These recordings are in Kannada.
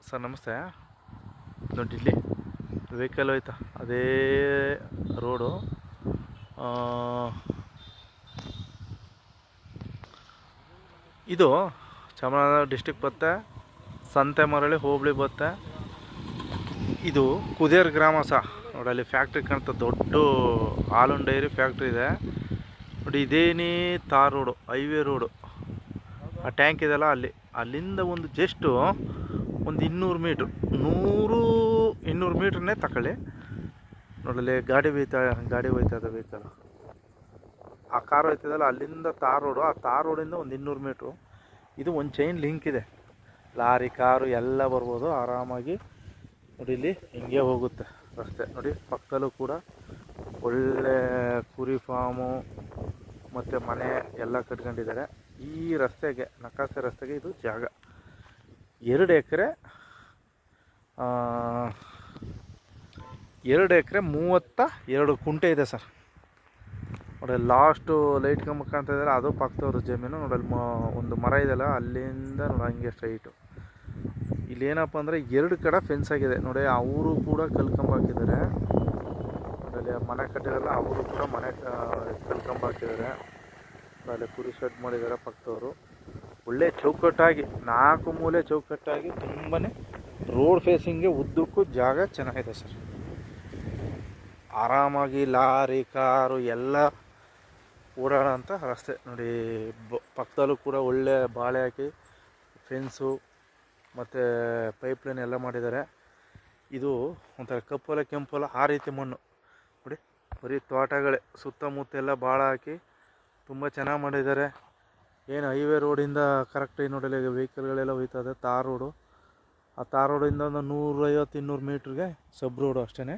ಸರ್ ನಮಸ್ತೆ. ನೋಡಿ ಇಲ್ಲಿ ವೆಹಿಕಲ್ ಹೋಯ್ತಾ ಅದೇ ರೋಡು. ಇದು ಚಾಮರಾಜನಗರ ಡಿಸ್ಟಿಕ್ ಬರುತ್ತೆ, ಸಂತೆಮರಳಿ ಹೋಬಳಿ ಬರುತ್ತೆ. ಇದು ಕುದೇರ್ ಗ್ರಾಮ ಸಹ ನೋಡಿ. ಅಲ್ಲಿ ಫ್ಯಾಕ್ಟ್ರಿ ಕಾಣ್ತಾ, ದೊಡ್ಡ ಹಾಲುಂಡ್ ಡೈರಿ ಫ್ಯಾಕ್ಟ್ರಿ ಇದೆ ನೋಡಿ. ಇದೇನೇ ತಾರ್ ರೋಡು, ಹೈವೇ ರೋಡು. ಆ ಟ್ಯಾಂಕ್ ಇದೆಯಲ್ಲ ಅಲ್ಲಿ, ಅಲ್ಲಿಂದ ಒಂದು ಜಸ್ಟು ಒಂದು 200 ಮೀಟ್ರ್, 100-200 ಮೀಟ್ರನ್ನೇ ತಗೊಳ್ಳಿ. ನೋಡಲ್ಲಿ ಗಾಡಿ ಹೋಯ್ತಾ ಇದೆ ವೆಹಿಕಲ್. ಆ ಕಾರ್ ಹೋಯ್ತದಲ್ಲ, ಅಲ್ಲಿಂದ ತಾರ್ ರೋಡು. ಆ ತಾರ್ ರೋಡಿಂದ ಒಂದು 200 ಮೀಟ್ರು. ಇದು ಒಂದು ಚೈನ್ ಲಿಂಕ್ ಇದೆ, ಲಾರಿ ಕಾರು ಎಲ್ಲ ಬರ್ಬೋದು ಆರಾಮಾಗಿ. ನೋಡಿ ಇಲ್ಲಿ ಹಿಂಗೆ ಹೋಗುತ್ತೆ ರಸ್ತೆ. ನೋಡಿ ಪಕ್ಕದಲ್ಲೂ ಕೂಡ ಒಳ್ಳೆ ಕುರಿ ಫಾರ್ಮು ಮತ್ತು ಮನೆ ಎಲ್ಲ ಕಟ್ಕೊಂಡಿದ್ದಾರೆ. ಈ ರಸ್ತೆಗೆ, ನಕಾಸೆ ರಸ್ತೆಗೆ ಇದು ಜಾಗ 2 ಎಕರೆ 32 ಕುಂಟೆ ಇದೆ ಸರ್. ನೋಡಿ ಲಾಸ್ಟು ಲೈಟ್ ಕಂಬ ಕಾಣ್ತಾ ಇದ್ದಾರೆ, ಅದು ಪಕ್ಕದವ್ರ ಜಮೀನು. ನೋಡಲ್ಲಿ ಒಂದು ಮರ ಇದೆಯಲ್ಲ, ಅಲ್ಲಿಂದ ನೋಡಿ ಹಂಗೆ ಸ್ಟ್ರೈಟು. ಇಲ್ಲೇನಪ್ಪ ಅಂದರೆ 2 ಕಡೆ ಫೆನ್ಸ್ ಆಗಿದೆ ನೋಡಿ. ಅವರು ಕೂಡ ಕಲ್ಕಂಬ ಹಾಕಿದ್ದಾರೆ. ಅಲ್ಲಿ ಮನೆ ಕಟ್ಟಿದಾರಲ್ಲ, ಅವರು ಕೂಡ ಮನೆ ಕಲ್ಕಂಬ ಹಾಕಿದ್ದಾರೆ. ಅಲ್ಲಿ ಕುರಿ ಶೆಡ್ ಮಾಡಿದ್ದಾರೆ ಪಕ್ಕದವರು. ಒಳ್ಳೆ ಚೌಕಟ್ಟಾಗಿ 4 ಮೂಲೆ ಚೌಕಟ್ಟಾಗಿ, ತುಂಬಾ ರೋಡ್ ಫೇಸಿಂಗ್ಗೆ ಉದ್ದಕ್ಕೂ ಜಾಗ ಚೆನ್ನಾಗಿದೆ ಸರ್. ಆರಾಮಾಗಿ ಲಾರಿ ಕಾರು ಎಲ್ಲ ಓಡಾಡೋಂಥ ರಸ್ತೆ ನೋಡಿ. ಪಕ್ಕದಲ್ಲೂ ಕೂಡ ಒಳ್ಳೆ ಬಾಳೆ ಹಾಕಿ ಫೆನ್ಸು ಮತ್ತು ಪೈಪ್ಲೈನ್ ಎಲ್ಲ ಮಾಡಿದ್ದಾರೆ. ಇದು ಒಂಥರ ಕಪ್ಪಲ ಕೆಂಪಲ್ಲ ಆ ರೀತಿ ಮಣ್ಣು ನೋಡಿ. ಬರೀ ತೋಟಗಳೇ ಸುತ್ತಮುತ್ತ ಎಲ್ಲ ಭಾಳ ಹಾಕಿ ತುಂಬ ಚೆನ್ನಾಗಿ ಮಾಡಿದ್ದಾರೆ. ಏನು ಹೈವೇ ರೋಡಿಂದ ಕರೆಕ್ಟಾಗಿ ನೋಡಲಿ ವೆಹಿಕಲ್ಗಳೆಲ್ಲ ಹೋಯ್ತದೆ. ತಾರ್ ರೋಡು. ಆ ತಾರ್ ರೋಡಿಂದ ಒಂದು 150-200 ಮೀಟ್ರಿಗೆ ಸಬ್ ರೋಡು ಅಷ್ಟೇ.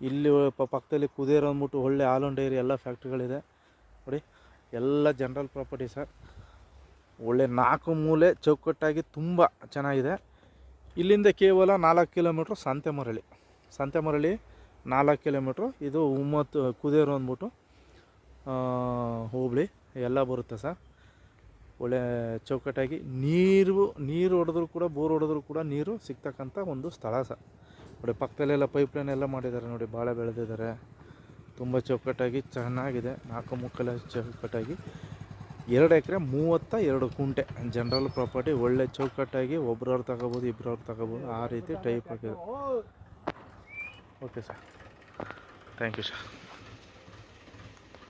ಇಲ್ಲಿ ಪಕ್ಕದಲ್ಲಿ ಕುದೇರು ಅಂದ್ಬಿಟ್ಟು ಒಳ್ಳೆ ಹಾಲುಂಡ್ ಡೈರಿ ಎಲ್ಲ ಫ್ಯಾಕ್ಟ್ರಿಗಳಿದೆ ನೋಡಿ. ಎಲ್ಲ ಜನರಲ್ ಪ್ರಾಪರ್ಟಿ ಸರ್. ಒಳ್ಳೆ 4 ಮೂಲೆ ಚೌಕಟ್ಟಾಗಿ ತುಂಬ ಚೆನ್ನಾಗಿದೆ. ಇಲ್ಲಿಂದ ಕೇವಲ 4 ಕಿಲೋಮೀಟ್ರ್ ಸಂತೆಮರಳಿ 4 ಕಿಲೋಮೀಟ್ರು. ಇದು ಕುದೇರು ಅಂದ್ಬಿಟ್ಟು ಹೋಬಳಿ ಎಲ್ಲ ಬರುತ್ತೆ ಸರ್. ಒಳ್ಳೆ ಚೌಕಟ್ಟಾಗಿ ನೀರು ಹೊಡೆದ್ರು ಕೂಡ, ಬೋರ್ ಹೊಡೆದ್ರು ಕೂಡ ನೀರು ಸಿಗ್ತಕ್ಕಂಥ ಒಂದು ಸ್ಥಳ ಸರ್. ನೋಡಿ ಪಕ್ಕದಲ್ಲೆಲ್ಲ ಪೈಪ್ಲೈನ್ ಎಲ್ಲ ಮಾಡಿದ್ದಾರೆ ನೋಡಿ. ಬಾಳೆ ಬೆಳೆದಿದ್ದಾರೆ, ತುಂಬ ಚೌಕಟ್ಟಾಗಿ ಚೆನ್ನಾಗಿದೆ. 4 ಮುಕ್ಕಲ ಚೌಕಟ್ಟಾಗಿ 2 ಎಕರೆ 32 ಕುಂಟೆ ಜನರಲ್ ಪ್ರಾಪರ್ಟಿ. ಒಳ್ಳೆ ಚೌಕಟ್ಟಾಗಿ ಒಬ್ರವ್ರು ತಗೋಬೋದು, ಇಬ್ಬರವ್ರು ತಗೋಬೋದು, ಆ ರೀತಿ ಟೈಪ್ ಆಗಿದೆ. Okay sir, thank you sir.